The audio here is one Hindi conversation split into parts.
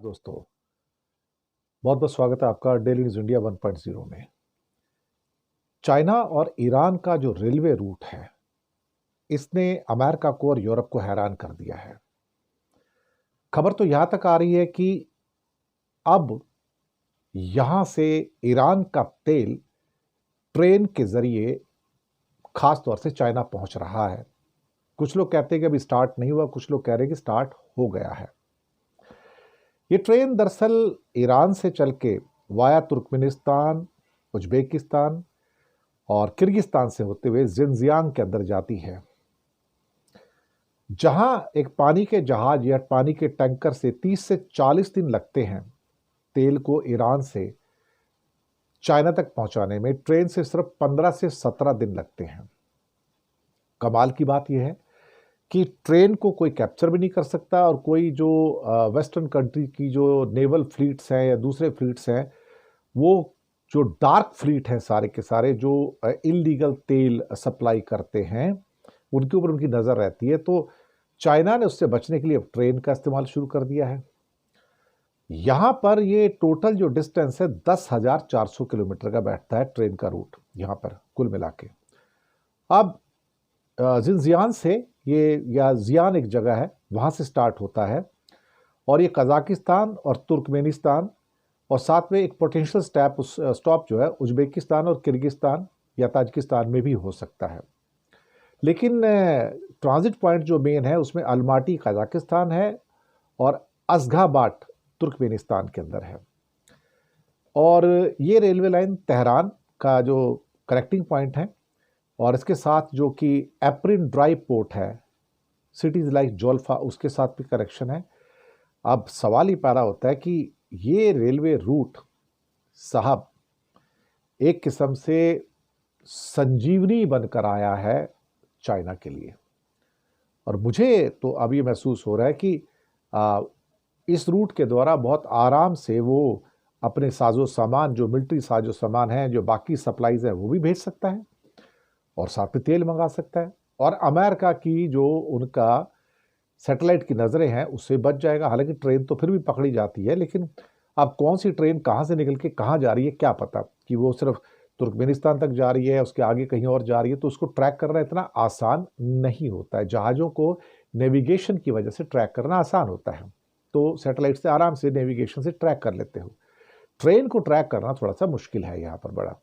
दोस्तों, बहुत बहुत स्वागत है आपका डेली न्यूज इंडिया 1.0 में। चाइना और ईरान का जो रेलवे रूट है, इसने अमेरिका को और यूरोप को हैरान कर दिया है। खबर तो यहां तक आ रही है कि अब यहां से ईरान का तेल ट्रेन के जरिए खास तौर से चाइना पहुंच रहा है। कुछ लोग कहते हैं कि अभी स्टार्ट नहीं हुआ, कुछ लोग कह रहे हैं कि स्टार्ट हो गया है। ये ट्रेन दरअसल ईरान से चल के वाया तुर्कमेनिस्तान, उज्बेकिस्तान और किर्गिस्तान से होते हुए जिनजियांग के अंदर जाती है, जहां एक पानी के जहाज या पानी के टैंकर से 30 से 40 दिन लगते हैं तेल को ईरान से चाइना तक पहुंचाने में। ट्रेन से सिर्फ 15 से 17 दिन लगते हैं। कमाल की बात यह है कि ट्रेन को कोई कैप्चर भी नहीं कर सकता और कोई जो वेस्टर्न कंट्री की जो नेवल फ्लीट्स हैं या दूसरे फ्लीट्स हैं, वो जो डार्क फ्लीट है सारे के सारे जो इलीगल तेल सप्लाई करते हैं, उनके ऊपर उनकी नज़र रहती है। तो चाइना ने उससे बचने के लिए अब ट्रेन का इस्तेमाल शुरू कर दिया है। यहाँ पर ये टोटल जो डिस्टेंस है 10,400 किलोमीटर का बैठता है ट्रेन का रूट यहाँ पर कुल मिला के। अब जिनजियान से ये, या जियान एक जगह है, वहाँ से स्टार्ट होता है और ये कजाकिस्तान और तुर्कमेनिस्तान और साथ में एक पोटेंशियल स्टॉप जो है उज्बेकिस्तान और किर्गिस्तान या ताजिकिस्तान में भी हो सकता है। लेकिन ट्रांजिट पॉइंट जो मेन है उसमें अलमाटी कजाकिस्तान है और अशगाबाद तुर्कमेनिस्तान के अंदर है। और ये रेलवे लाइन तेहरान का जो कनेक्टिंग पॉइंट है और इसके साथ जो कि एप्रिन ड्राई पोर्ट है, सिटीज लाइक जोल्फा, उसके साथ भी कनेक्शन है। अब सवाल ही पैदा होता है कि ये रेलवे रूट साहब एक किस्म से संजीवनी बनकर आया है चाइना के लिए। और मुझे तो अब ये महसूस हो रहा है कि इस रूट के द्वारा बहुत आराम से वो अपने साजो सामान, जो मिलिट्री साजो सामान है, जो बाकी सप्लाईज है, वो भी भेज सकता है और साथ में तेल मंगा सकता है। और अमेरिका की जो उनका सैटेलाइट की नज़रें हैं उससे बच जाएगा। हालांकि ट्रेन तो फिर भी पकड़ी जाती है, लेकिन अब कौन सी ट्रेन कहाँ से निकल के कहाँ जा रही है क्या पता, कि वो सिर्फ तुर्कमेनिस्तान तक जा रही है, उसके आगे कहीं और जा रही है, तो उसको ट्रैक करना इतना आसान नहीं होता है। जहाज़ों को नेविगेशन की वजह से ट्रैक करना आसान होता है, तो सैटेलाइट से आराम से नेविगेशन से ट्रैक कर लेते हो। ट्रेन को ट्रैक करना थोड़ा सा मुश्किल है यहाँ पर बड़ा।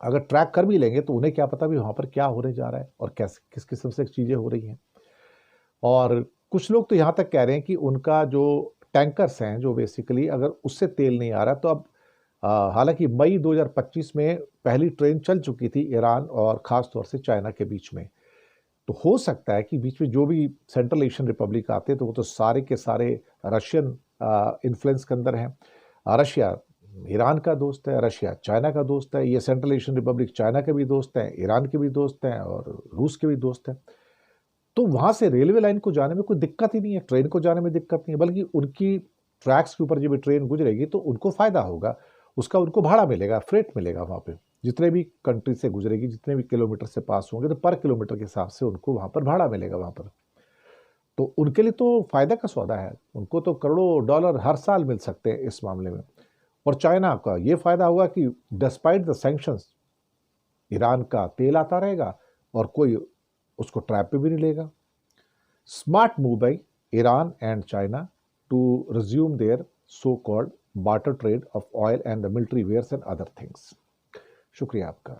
अगर ट्रैक कर भी लेंगे तो उन्हें क्या पता भी वहाँ पर क्या होने जा रहा है और कैसे किस किस्म से चीज़ें हो रही हैं। और कुछ लोग तो यहाँ तक कह रहे हैं कि उनका जो टैंकर्स हैं, जो बेसिकली अगर उससे तेल नहीं आ रहा, तो अब हालांकि मई 2025 में पहली ट्रेन चल चुकी थी ईरान और ख़ास तौर से चाइना के बीच में, तो हो सकता है कि बीच में जो भी सेंट्रल एशियन रिपब्लिक आते हैं तो वो तो सारे के सारे रशियन इन्फ्लुएंस के अंदर हैं। रशिया ईरान का दोस्त है, रशिया चाइना का दोस्त है, ये सेंट्रल एशियन रिपब्लिक चाइना के भी दोस्त हैं, ईरान के भी दोस्त हैं और रूस के भी दोस्त हैं। तो वहाँ से रेलवे लाइन को जाने में कोई दिक्कत ही नहीं है, ट्रेन को जाने में दिक्कत नहीं है, बल्कि उनकी ट्रैक्स के ऊपर जब ट्रेन गुजरेगी तो उनको फ़ायदा होगा, उसका उनको भाड़ा मिलेगा, फ्रेट मिलेगा। वहाँ पे जितने भी कंट्री से गुजरेगी, जितने भी किलोमीटर से पास होंगे, तो पर किलोमीटर के हिसाब से उनको वहाँ पर भाड़ा मिलेगा वहाँ पर। तो उनके लिए तो फ़ायदा का सौदा है, उनको तो करोड़ों डॉलर हर साल मिल सकते हैं इस मामले में। और चाइना का ये फ़ायदा होगा कि डिस्पाइट द सैंक्शंस ईरान का तेल आता रहेगा और कोई उसको ट्रैप पे भी नहीं लेगा। Smart move by Iran and China to resume their so-called barter trade of oil and the military wares and other things. शुक्रिया आपका।